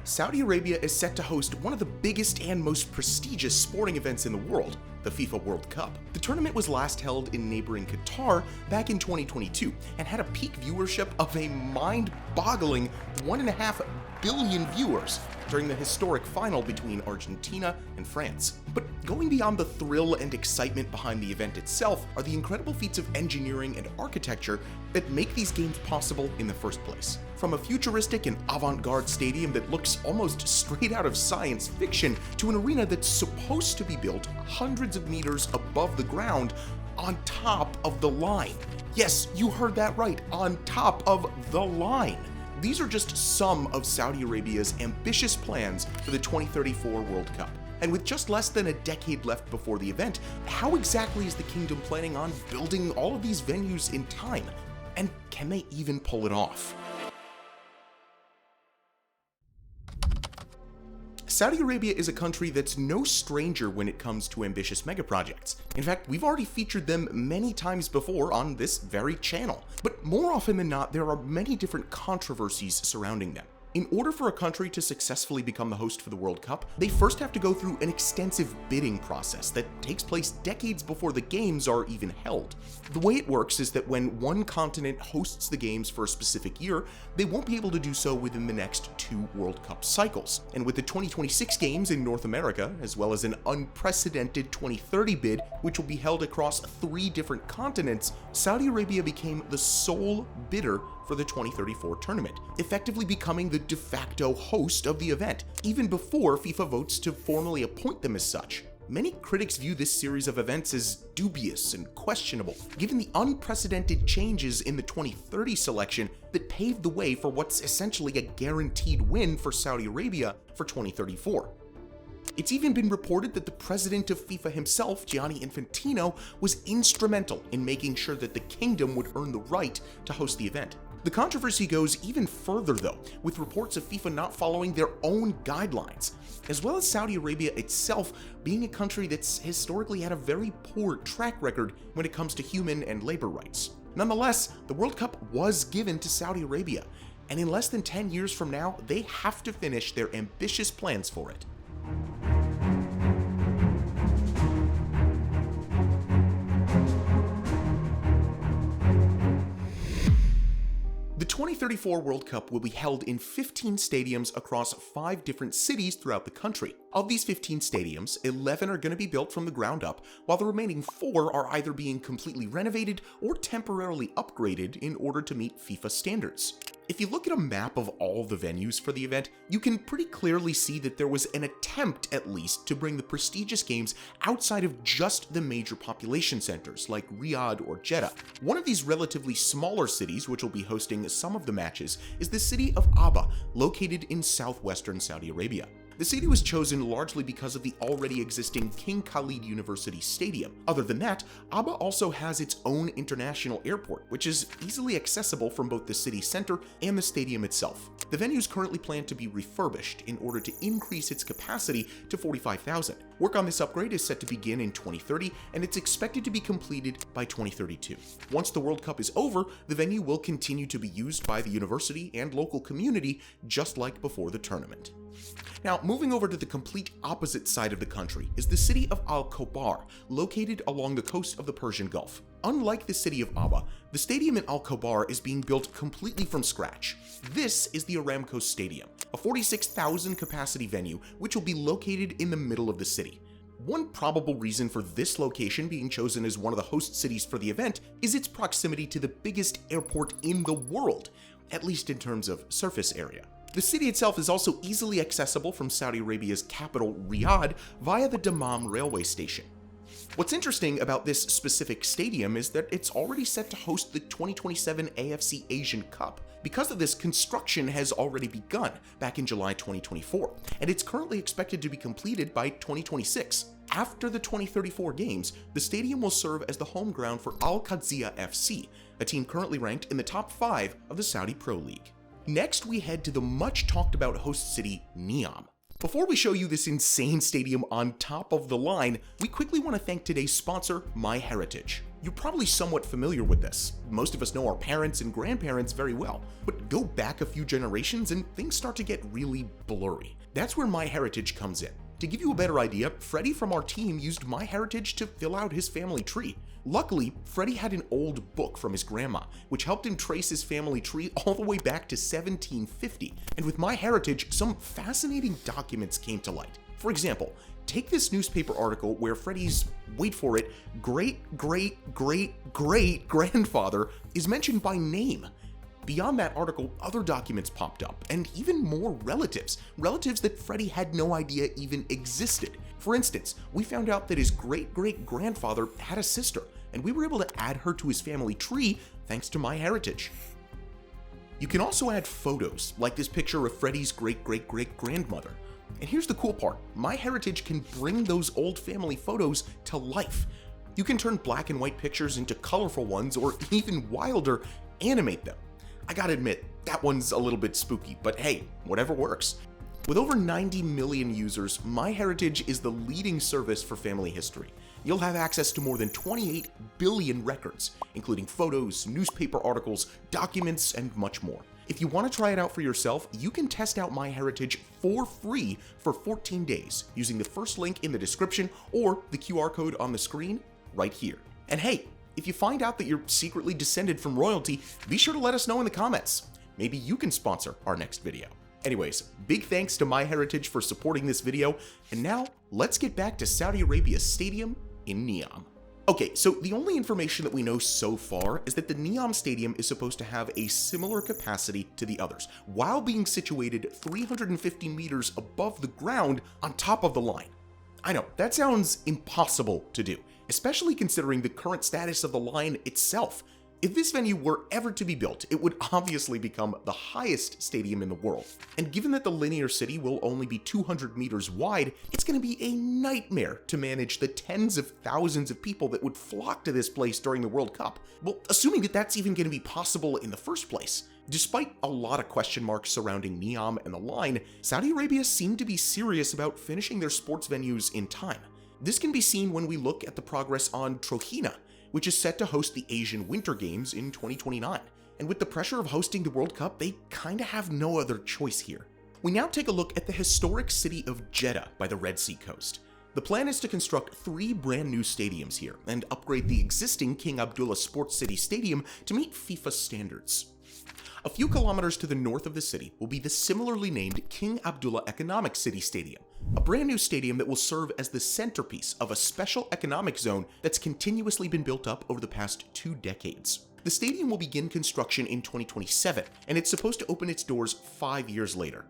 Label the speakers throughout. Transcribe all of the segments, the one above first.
Speaker 1: Saudi Arabia is set to host one of the biggest and most prestigious sporting events in the world, the FIFA World Cup. The tournament was last held in neighboring Qatar back in 2022 and had a peak viewership of a mind-boggling 1.5 billion viewers during the historic final between Argentina and France. But going beyond the thrill and excitement behind the event itself are the incredible feats of engineering and architecture that make these games possible in the first place. From a futuristic and avant-garde stadium that looks almost straight out of science fiction to an arena that's supposed to be built hundreds of meters above the ground on top of the line. Yes, you heard that right, on top of the line. These are just some of Saudi Arabia's ambitious plans for the 2034 World Cup. And with just less than a decade left before the event, how exactly is the kingdom planning on building all of these venues in time? And can they even pull it off? Saudi Arabia is a country that's no stranger when it comes to ambitious megaprojects. In fact, we've already featured them many times before on this very channel. But more often than not, there are many different controversies surrounding them. In order for a country to successfully become the host for the World Cup, they first have to go through an extensive bidding process that takes place decades before the games are even held. The way it works is that when one continent hosts the games for a specific year, they won't be able to do so within the next 2 World Cup cycles. And with the 2026 games in North America, as well as an unprecedented 2030 bid, which will be held across 3 different continents, Saudi Arabia became the sole bidder for the 2034 tournament, effectively becoming the de facto host of the event, even before FIFA votes to formally appoint them as such. Many critics view this series of events as dubious and questionable, given the unprecedented changes in the 2030 selection that paved the way for what's essentially a guaranteed win for Saudi Arabia for 2034. It's even been reported that the president of FIFA himself, Gianni Infantino, was instrumental in making sure that the kingdom would earn the right to host the event. The controversy goes even further though, with reports of FIFA not following their own guidelines, as well as Saudi Arabia itself being a country that's historically had a very poor track record when it comes to human and labor rights. Nonetheless, the World Cup was given to Saudi Arabia, and in less than 10 years from now, they have to finish their ambitious plans for it. The 2034 World Cup will be held in 15 stadiums across 5 different cities throughout the country. Of these 15 stadiums, 11 are going to be built from the ground up, while the remaining 4 are either being completely renovated or temporarily upgraded in order to meet FIFA standards. If you look at a map of all the venues for the event, you can pretty clearly see that there was an attempt, at least, to bring the prestigious games outside of just the major population centers like Riyadh or Jeddah. One of these relatively smaller cities, which will be hosting some of the matches, is the city of Abha, located in southwestern Saudi Arabia. The city was chosen largely because of the already existing King Khalid University Stadium. Other than that, Abha also has its own international airport, which is easily accessible from both the city center and the stadium itself. The venue is currently planned to be refurbished in order to increase its capacity to 45,000. Work on this upgrade is set to begin in 2030, and it's expected to be completed by 2032. Once the World Cup is over, the venue will continue to be used by the university and local community, just like before the tournament. Now, moving over to the complete opposite side of the country is the city of Khobar, located along the coast of the Persian Gulf. Unlike the city of Abha, the stadium in Khobar is being built completely from scratch. This is the Aramco Stadium, a 46,000 capacity venue which will be located in the middle of the city. One probable reason for this location being chosen as one of the host cities for the event is its proximity to the biggest airport in the world, at least in terms of surface area. The city itself is also easily accessible from Saudi Arabia's capital, Riyadh, via the Dammam railway station. What's interesting about this specific stadium is that it's already set to host the 2027 AFC Asian Cup. Because of this, construction has already begun back in July 2024, and it's currently expected to be completed by 2026. After the 2034 games, the stadium will serve as the home ground for Al Qadsiya FC, a team currently ranked in the top 5 of the Saudi Pro League. Next, we head to the much talked about host city, NEOM. Before we show you this insane stadium on top of the line, we quickly want to thank today's sponsor, MyHeritage. You're probably somewhat familiar with this. Most of us know our parents and grandparents very well, but go back a few generations and things start to get really blurry. That's where MyHeritage comes in. To give you a better idea, Freddie from our team used MyHeritage to fill out his family tree. Luckily, Freddie had an old book from his grandma, which helped him trace his family tree all the way back to 1750. And with MyHeritage, some fascinating documents came to light. For example, take this newspaper article where Freddie's, wait for it, great-great-great-great-grandfather is mentioned by name. Beyond that article, other documents popped up, and even more relatives that Freddie had no idea even existed. For instance, we found out that his great-great-grandfather had a sister, and we were able to add her to his family tree thanks to MyHeritage. You can also add photos, like this picture of Freddie's great-great-great-grandmother. And here's the cool part, MyHeritage can bring those old family photos to life. You can turn black and white pictures into colorful ones, or even wilder, animate them. I gotta admit, that one's a little bit spooky, but hey, whatever works. With over 90 million users, MyHeritage is the leading service for family history. You'll have access to more than 28 billion records, including photos, newspaper articles, documents, and much more. If you want to try it out for yourself, you can test out MyHeritage for free for 14 days using the first link in the description or the QR code on the screen right here. And hey, if you find out that you're secretly descended from royalty, be sure to let us know in the comments. Maybe you can sponsor our next video. Anyways, big thanks to MyHeritage for supporting this video, and now let's get back to Saudi Arabia's stadium in NEOM. Okay, so the only information that we know so far is that the NEOM Stadium is supposed to have a similar capacity to the others, while being situated 350 meters above the ground on top of the line. I know, that sounds impossible to do, especially considering the current status of the line itself. If this venue were ever to be built, it would obviously become the highest stadium in the world. And given that the linear city will only be 200 meters wide, it's going to be a nightmare to manage the tens of thousands of people that would flock to this place during the World Cup. Well, assuming that that's even going to be possible in the first place. Despite a lot of question marks surrounding NEOM and the line, Saudi Arabia seemed to be serious about finishing their sports venues in time. This can be seen when we look at the progress on Trojena, which is set to host the Asian Winter Games in 2029. And with the pressure of hosting the World Cup, they kinda have no other choice here. We now take a look at the historic city of Jeddah by the Red Sea coast. The plan is to construct 3 brand new stadiums here and upgrade the existing King Abdullah Sports City Stadium to meet FIFA standards. A few kilometers to the north of the city will be the similarly named King Abdullah Economic City Stadium, a brand new stadium that will serve as the centerpiece of a special economic zone that's continuously been built up over the past 2 decades. The stadium will begin construction in 2027, and it's supposed to open its doors 5 years later.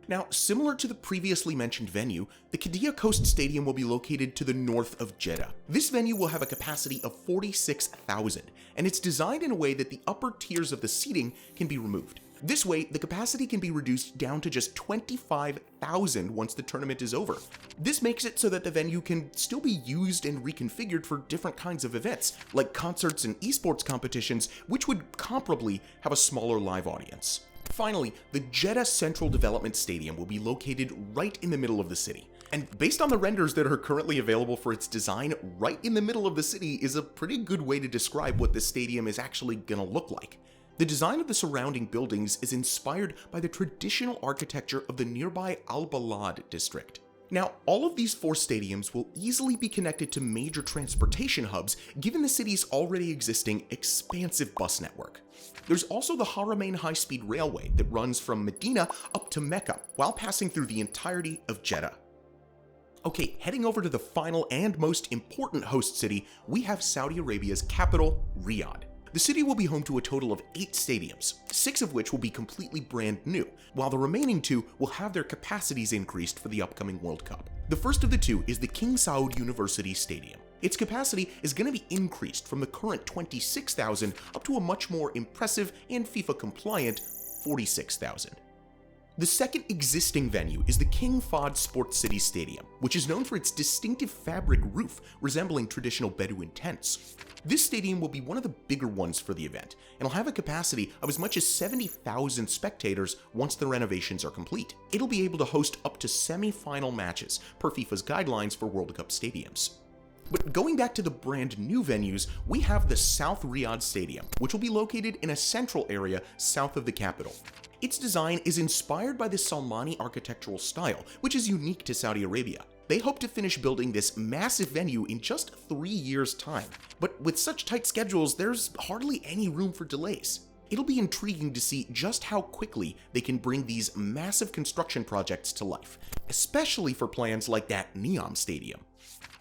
Speaker 1: Now, similar to the previously mentioned venue, the Qiddiya Coast Stadium will be located to the north of Jeddah. This venue will have a capacity of 46,000, and it's designed in a way that the upper tiers of the seating can be removed. This way, the capacity can be reduced down to just 25,000 once the tournament is over. This makes it so that the venue can still be used and reconfigured for different kinds of events, like concerts and esports competitions, which would comparably have a smaller live audience. Finally, the Jeddah Central Development Stadium will be located right in the middle of the city. And based on the renders that are currently available for its design, right in the middle of the city is a pretty good way to describe what this stadium is actually gonna look like. The design of the surrounding buildings is inspired by the traditional architecture of the nearby Al-Balad district. Now, all of these 4 stadiums will easily be connected to major transportation hubs given the city's already existing expansive bus network. There's also the Haramain high-speed railway that runs from Medina up to Mecca while passing through the entirety of Jeddah. Okay, heading over to the final and most important host city, we have Saudi Arabia's capital, Riyadh. The city will be home to a total of 8 stadiums, 6 of which will be completely brand new, while the remaining 2 will have their capacities increased for the upcoming World Cup. The first of the 2 is the King Saud University Stadium. Its capacity is going to be increased from the current 26,000 up to a much more impressive and FIFA-compliant 46,000. The second existing venue is the King Fahd Sports City Stadium, which is known for its distinctive fabric roof resembling traditional Bedouin tents. This stadium will be one of the bigger ones for the event, and will have a capacity of as much as 70,000 spectators once the renovations are complete. It'll be able to host up to semi-final matches, per FIFA's guidelines for World Cup stadiums. But going back to the brand new venues, we have the South Riyadh Stadium, which will be located in a central area south of the capital. Its design is inspired by the Salmani architectural style, which is unique to Saudi Arabia. They hope to finish building this massive venue in just 3 years' time. But with such tight schedules, there's hardly any room for delays. It'll be intriguing to see just how quickly they can bring these massive construction projects to life, especially for plans like that NEOM stadium.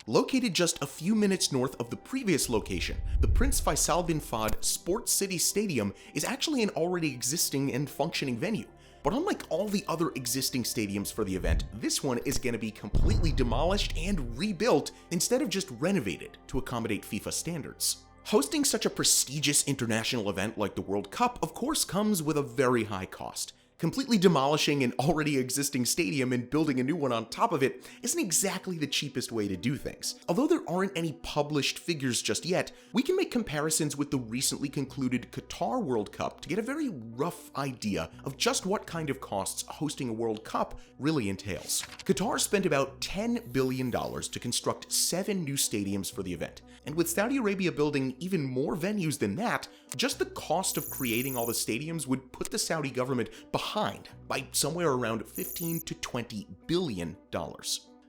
Speaker 1: Located just a few minutes north of the previous location, the Prince Faisal bin Fahd Sports City Stadium is actually an already existing and functioning venue. But unlike all the other existing stadiums for the event, this one is going to be completely demolished and rebuilt instead of just renovated to accommodate FIFA standards. Hosting such a prestigious international event like the World Cup, of course, comes with a very high cost. Completely demolishing an already existing stadium and building a new one on top of it isn't exactly the cheapest way to do things. Although there aren't any published figures just yet, we can make comparisons with the recently concluded Qatar World Cup to get a very rough idea of just what kind of costs hosting a World Cup really entails. Qatar spent about $10 billion to construct 7 new stadiums for the event, and with Saudi Arabia building even more venues than that, just the cost of creating all the stadiums would put the Saudi government behind by somewhere around $15 to $20 billion.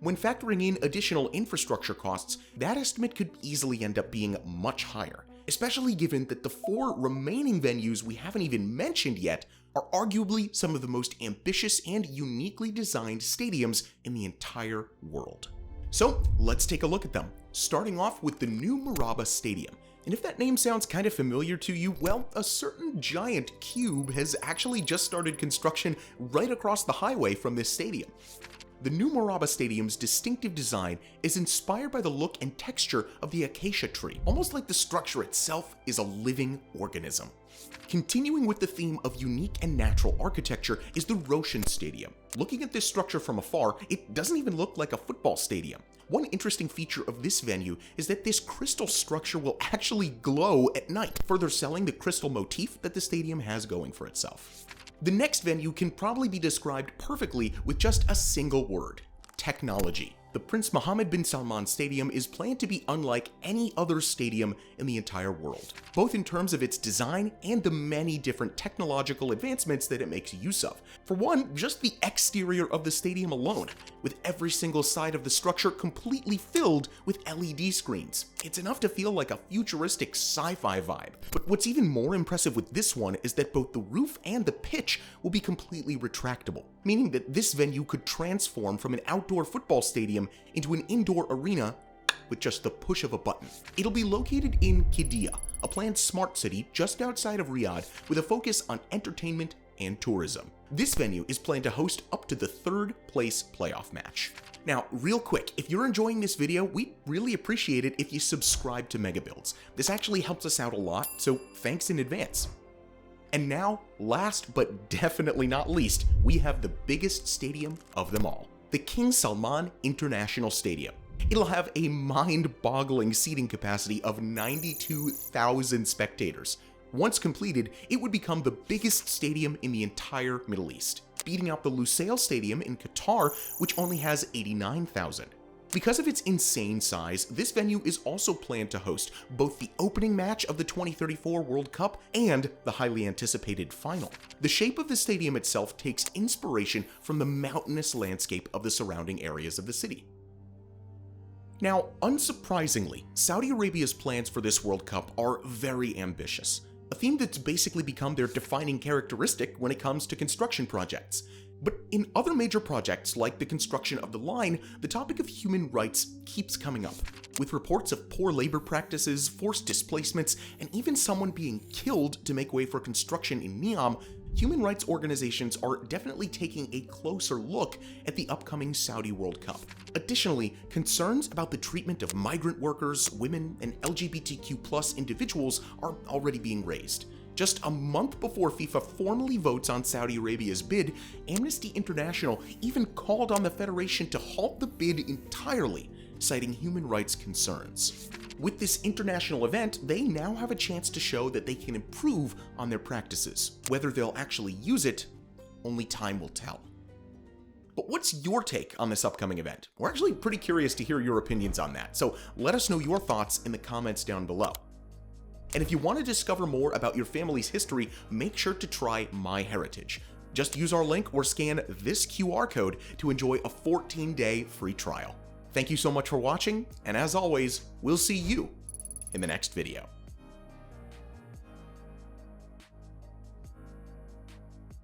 Speaker 1: When factoring in additional infrastructure costs, that estimate could easily end up being much higher, especially given that the 4 remaining venues we haven't even mentioned yet are arguably some of the most ambitious and uniquely designed stadiums in the entire world. So let's take a look at them, starting off with the new Murabba Stadium. And if that name sounds kind of familiar to you, well, a certain giant cube has actually just started construction right across the highway from this stadium. The new Murabba Stadium's distinctive design is inspired by the look and texture of the acacia tree, almost like the structure itself is a living organism. Continuing with the theme of unique and natural architecture is the Roshan Stadium. Looking at this structure from afar, it doesn't even look like a football stadium. One interesting feature of this venue is that this crystal structure will actually glow at night, further selling the crystal motif that the stadium has going for itself. The next venue can probably be described perfectly with just a single word: technology. The Prince Mohammed bin Salman Stadium is planned to be unlike any other stadium in the entire world, both in terms of its design and the many different technological advancements that it makes use of. For one, just the exterior of the stadium alone, with every single side of the structure completely filled with LED screens. It's enough to feel like a futuristic sci-fi vibe. But what's even more impressive with this one is that both the roof and the pitch will be completely retractable, meaning that this venue could transform from an outdoor football stadium into an indoor arena with just the push of a button. It'll be located in Qiddiya, a planned smart city just outside of Riyadh with a focus on entertainment and tourism. This venue is planned to host up to the 3rd place playoff match. Now, real quick, if you're enjoying this video, we'd really appreciate it if you subscribe to MegaBuilds. This actually helps us out a lot, so thanks in advance. And now, last but definitely not least, we have the biggest stadium of them all, the King Salman International Stadium. It'll have a mind-boggling seating capacity of 92,000 spectators. Once completed, it would become the biggest stadium in the entire Middle East, beating out the Lusail Stadium in Qatar, which only has 89,000. Because of its insane size, this venue is also planned to host both the opening match of the 2034 World Cup and the highly anticipated final. The shape of the stadium itself takes inspiration from the mountainous landscape of the surrounding areas of the city. Now, unsurprisingly, Saudi Arabia's plans for this World Cup are very ambitious, a theme that's basically become their defining characteristic when it comes to construction projects. But in other major projects like the construction of the line, the topic of human rights keeps coming up, with reports of poor labor practices, forced displacements, and even someone being killed to make way for construction in NEOM. Human rights organizations are definitely taking a closer look at the upcoming Saudi World Cup. Additionally, concerns about the treatment of migrant workers, women, and LGBTQ+ individuals are already being raised. Just a month before FIFA formally votes on Saudi Arabia's bid, Amnesty International even called on the federation to halt the bid entirely, citing human rights concerns. With this international event, they now have a chance to show that they can improve on their practices. Whether they'll actually use it, only time will tell. But what's your take on this upcoming event? We're actually pretty curious to hear your opinions on that, so let us know your thoughts in the comments down below. And if you want to discover more about your family's history, make sure to try MyHeritage. Just use our link or scan this QR code to enjoy a 14-day free trial. Thank you so much for watching, and as always, we'll see you in the next video.